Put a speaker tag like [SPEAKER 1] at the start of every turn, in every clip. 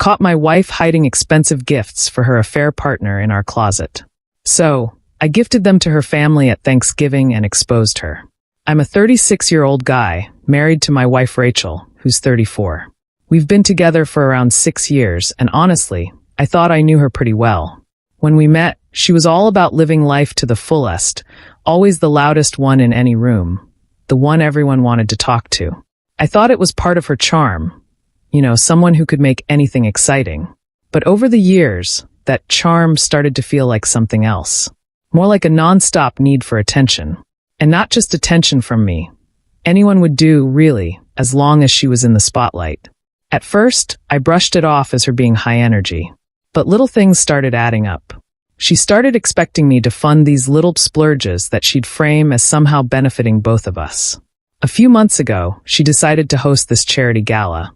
[SPEAKER 1] caught my wife hiding expensive gifts for her affair partner in our closet. So, I gifted them to her family at Thanksgiving and exposed her. I'm a 36-year-old guy, married to my wife Rachel, who's 34. We've been together for around 6 years, and honestly, I thought I knew her pretty well. When we met, she was all about living life to the fullest, always the loudest one in any room, the one everyone wanted to talk to. I thought it was part of her charm, someone who could make anything exciting. But over the years, that charm started to feel like something else. More like a non-stop need for attention. And not just attention from me. Anyone would do, really, as long as she was in the spotlight. At first, I brushed it off as her being high energy. But little things started adding up. She started expecting me to fund these little splurges that she'd frame as somehow benefiting both of us. A few months ago, she decided to host this charity gala.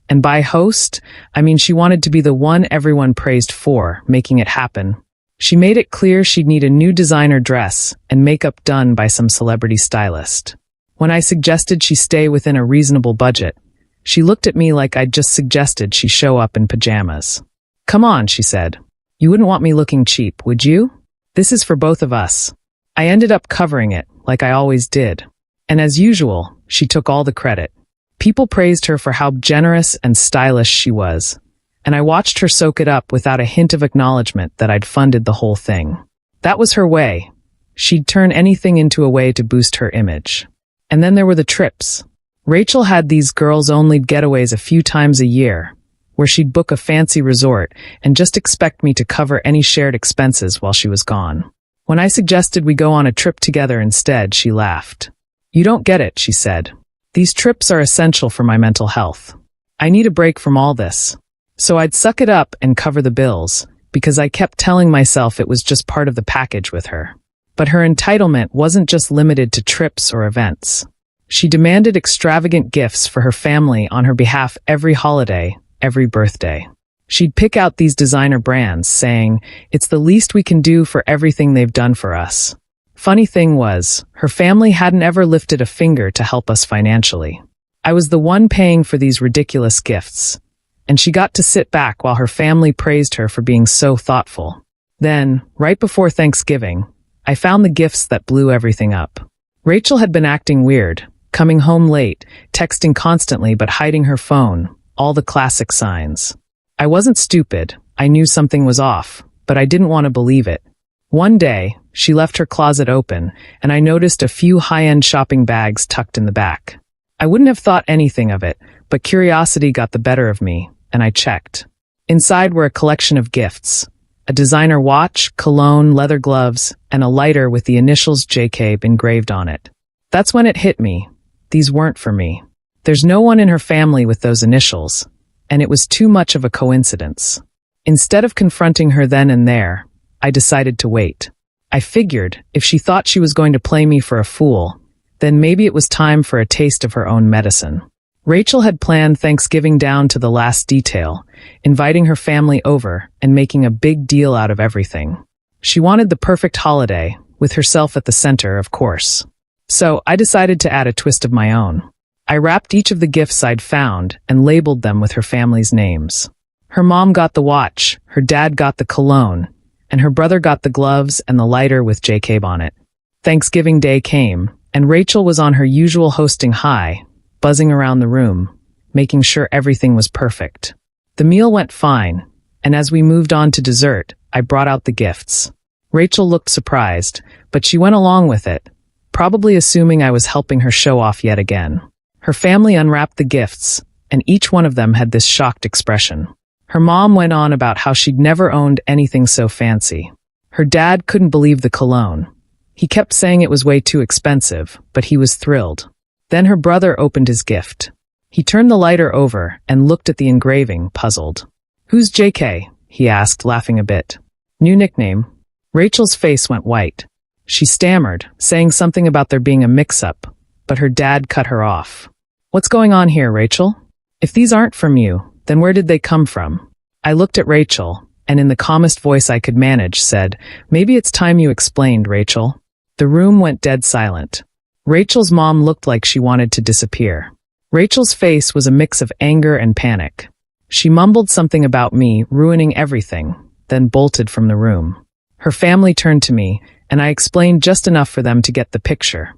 [SPEAKER 1] And by host, I mean she wanted to be the one everyone praised for, making it happen. She made it clear she'd need a new designer dress and makeup done by some celebrity stylist. When I suggested she stay within a reasonable budget, she looked at me like I'd just suggested she show up in pajamas. "Come on," she said. "You wouldn't want me looking cheap, would you? This is for both of us." I ended up covering it, like I always did. And as usual, she took all the credit. People praised her for how generous and stylish she was. And I watched her soak it up without a hint of acknowledgement that I'd funded the whole thing. That was her way. She'd turn anything into a way to boost her image. And then there were the trips. Rachel had these girls-only getaways a few times a year, where she'd book a fancy resort and just expect me to cover any shared expenses while she was gone. When I suggested we go on a trip together instead, she laughed. "You don't get it," she said. "These trips are essential for my mental health. I need a break from all this." So I'd suck it up and cover the bills, because I kept telling myself it was just part of the package with her. But her entitlement wasn't just limited to trips or events. She demanded extravagant gifts for her family on her behalf every holiday, every birthday. She'd pick out these designer brands, saying, "It's the least we can do for everything they've done for us." Funny thing was, her family hadn't ever lifted a finger to help us financially. I was the one paying for these ridiculous gifts. And she got to sit back while her family praised her for being so thoughtful. Then, right before Thanksgiving, I found the gifts that blew everything up. Rachel had been acting weird, coming home late, texting constantly but hiding her phone, all the classic signs. I wasn't stupid, I knew something was off, but I didn't want to believe it. One day, she left her closet open, and I noticed a few high-end shopping bags tucked in the back. I wouldn't have thought anything of it, but curiosity got the better of me, and I checked. Inside were a collection of gifts. A designer watch, cologne, leather gloves, and a lighter with the initials JK engraved on it. That's when it hit me. These weren't for me. There's no one in her family with those initials, and it was too much of a coincidence. Instead of confronting her then and there, I decided to wait. I figured, if she thought she was going to play me for a fool, then maybe it was time for a taste of her own medicine. Rachel had planned Thanksgiving down to the last detail, inviting her family over and making a big deal out of everything. She wanted the perfect holiday, with herself at the center, of course. So I decided to add a twist of my own. I wrapped each of the gifts I'd found and labeled them with her family's names. Her mom got the watch, her dad got the cologne, and her brother got the gloves and the lighter with JK on it. Thanksgiving Day came, and Rachel was on her usual hosting high, buzzing around the room, making sure everything was perfect. The meal went fine, and as we moved on to dessert, I brought out the gifts. Rachel looked surprised, but she went along with it, probably assuming I was helping her show off yet again. Her family unwrapped the gifts, and each one of them had this shocked expression. Her mom went on about how she'd never owned anything so fancy. Her dad couldn't believe the cologne. He kept saying it was way too expensive, but he was thrilled. Then her brother opened his gift. He turned the lighter over and looked at the engraving, puzzled. "Who's JK?" he asked, laughing a bit. "New nickname." Rachel's face went white. She stammered, saying something about there being a mix-up, but her dad cut her off. "What's going on here, Rachel? If these aren't from you, then where did they come from?" I looked at Rachel, and in the calmest voice I could manage, said, "Maybe it's time you explained, Rachel." The room went dead silent. Rachel's mom looked like she wanted to disappear. Rachel's face was a mix of anger and panic. She mumbled something about me ruining everything, then bolted from the room. Her family turned to me, and I explained just enough for them to get the picture.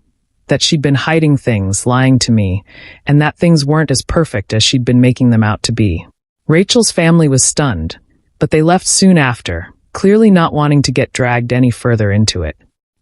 [SPEAKER 1] That she'd been hiding things, lying to me, and that things weren't as perfect as she'd been making them out to be. Rachel's family was stunned, but they left soon after, clearly not wanting to get dragged any further into it.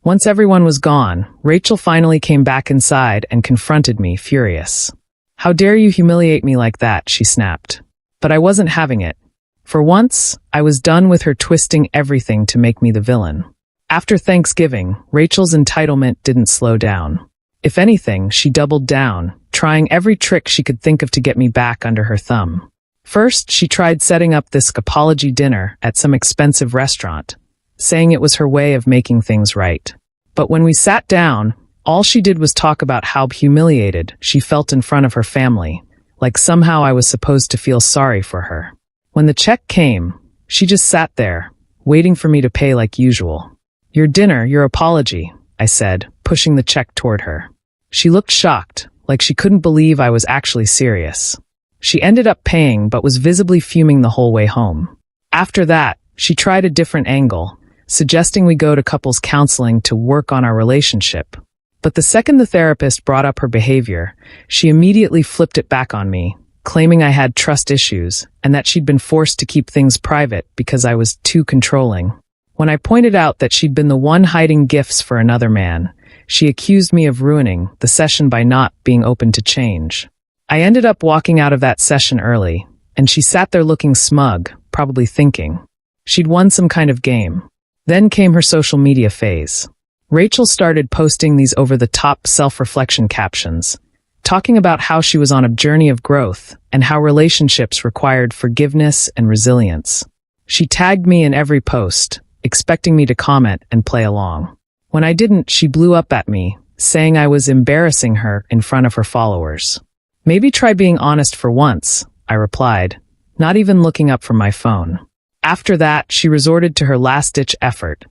[SPEAKER 1] Once everyone was gone, Rachel finally came back inside and confronted me, furious. "How dare you humiliate me like that?" she snapped. But I wasn't having it. For once, I was done with her twisting everything to make me the villain. After Thanksgiving, Rachel's entitlement didn't slow down. If anything, she doubled down, trying every trick she could think of to get me back under her thumb. First, she tried setting up this apology dinner at some expensive restaurant, saying it was her way of making things right. But when we sat down, all she did was talk about how humiliated she felt in front of her family, like somehow I was supposed to feel sorry for her. When the check came, she just sat there, waiting for me to pay like usual. "Your dinner, your apology," I said, pushing the check toward her. She looked shocked, like she couldn't believe I was actually serious. She ended up paying but was visibly fuming the whole way home. After that, she tried a different angle, suggesting we go to couples counseling to work on our relationship. But the second the therapist brought up her behavior, she immediately flipped it back on me, claiming I had trust issues and that she'd been forced to keep things private because I was too controlling. When I pointed out that she'd been the one hiding gifts for another man, she accused me of ruining the session by not being open to change. I ended up walking out of that session early, and she sat there looking smug, probably thinking she'd won some kind of game. Then came her social media phase. Rachel started posting these over-the-top self-reflection captions, talking about how she was on a journey of growth and how relationships required forgiveness and resilience. She tagged me in every post, expecting me to comment and play along. When I didn't, she blew up at me, saying I was embarrassing her in front of her followers. "Maybe try being honest for once," I replied, not even looking up from my phone. After that, she resorted to her last-ditch effort,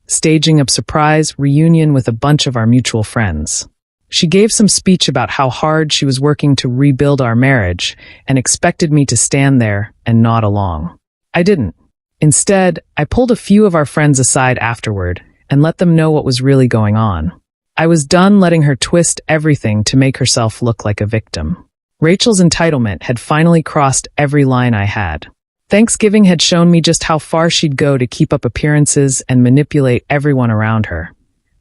[SPEAKER 1] staging a surprise reunion with a bunch of our mutual friends. She gave some speech about how hard she was working to rebuild our marriage and expected me to stand there and nod along. I didn't. Instead, I pulled a few of our friends aside afterward and let them know what was really going on. I was done letting her twist everything to make herself look like a victim. Rachel's entitlement had finally crossed every line I had. Thanksgiving had shown me just how far she'd go to keep up appearances and manipulate everyone around her,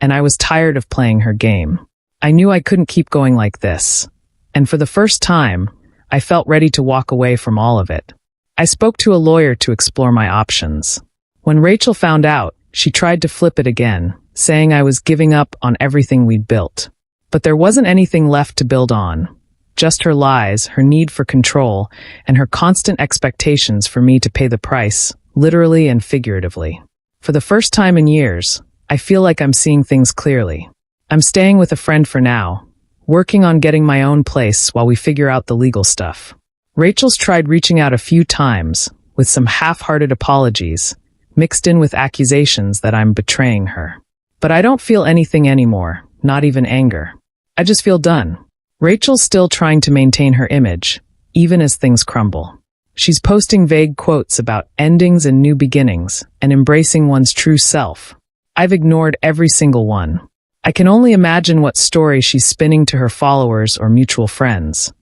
[SPEAKER 1] and I was tired of playing her game. I knew I couldn't keep going like this, and for the first time, I felt ready to walk away from all of it. I spoke to a lawyer to explore my options. When Rachel found out, she tried to flip it again, saying I was giving up on everything we'd built. But there wasn't anything left to build on. Just her lies, her need for control, and her constant expectations for me to pay the price, literally and figuratively. For the first time in years, I feel like I'm seeing things clearly. I'm staying with a friend for now, working on getting my own place while we figure out the legal stuff. Rachel's tried reaching out a few times, with some half-hearted apologies, mixed in with accusations that I'm betraying her. But I don't feel anything anymore, not even anger. I just feel done. Rachel's still trying to maintain her image, even as things crumble. She's posting vague quotes about endings and new beginnings, and embracing one's true self. I've ignored every single one. I can only imagine what story she's spinning to her followers or mutual friends.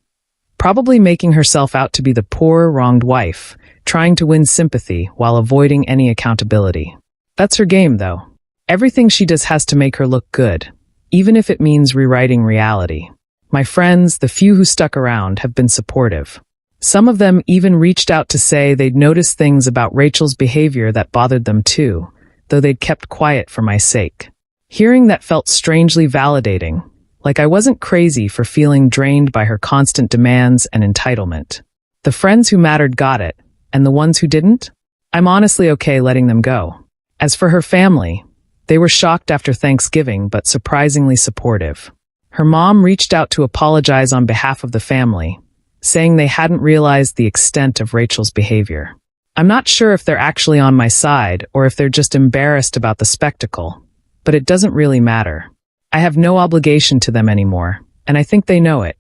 [SPEAKER 1] Probably making herself out to be the poor, wronged wife, trying to win sympathy while avoiding any accountability. That's her game, though. Everything she does has to make her look good, even if it means rewriting reality. My friends, the few who stuck around, have been supportive. Some of them even reached out to say they'd noticed things about Rachel's behavior that bothered them too, though they'd kept quiet for my sake. Hearing that felt strangely validating, like I wasn't crazy for feeling drained by her constant demands and entitlement. The friends who mattered got it, and the ones who didn't? I'm honestly okay letting them go. As for her family, they were shocked after Thanksgiving but surprisingly supportive. Her mom reached out to apologize on behalf of the family, saying they hadn't realized the extent of Rachel's behavior. I'm not sure if they're actually on my side or if they're just embarrassed about the spectacle, but it doesn't really matter. I have no obligation to them anymore, and I think they know it.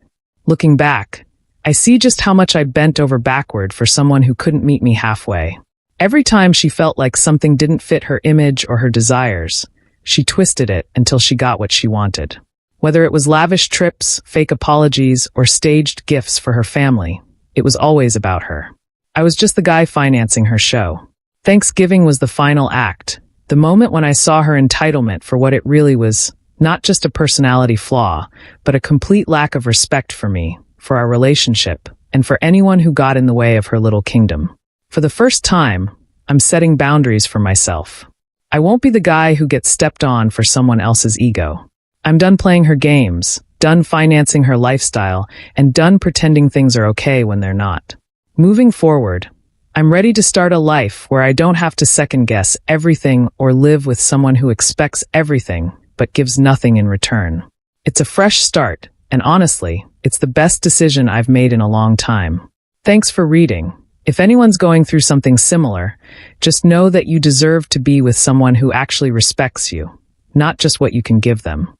[SPEAKER 1] Looking back, I see just how much I bent over backward for someone who couldn't meet me halfway. Every time she felt like something didn't fit her image or her desires, she twisted it until she got what she wanted. Whether it was lavish trips, fake apologies, or staged gifts for her family, it was always about her. I was just the guy financing her show. Thanksgiving was the final act, the moment when I saw her entitlement for what it really was, not just a personality flaw, but a complete lack of respect for me, for our relationship, and for anyone who got in the way of her little kingdom. For the first time, I'm setting boundaries for myself. I won't be the guy who gets stepped on for someone else's ego. I'm done playing her games, done financing her lifestyle, and done pretending things are okay when they're not. Moving forward, I'm ready to start a life where I don't have to second-guess everything or live with someone who expects everything but gives nothing in return. It's a fresh start, and honestly, it's the best decision I've made in a long time. Thanks for reading. If anyone's going through something similar, just know that you deserve to be with someone who actually respects you, not just what you can give them.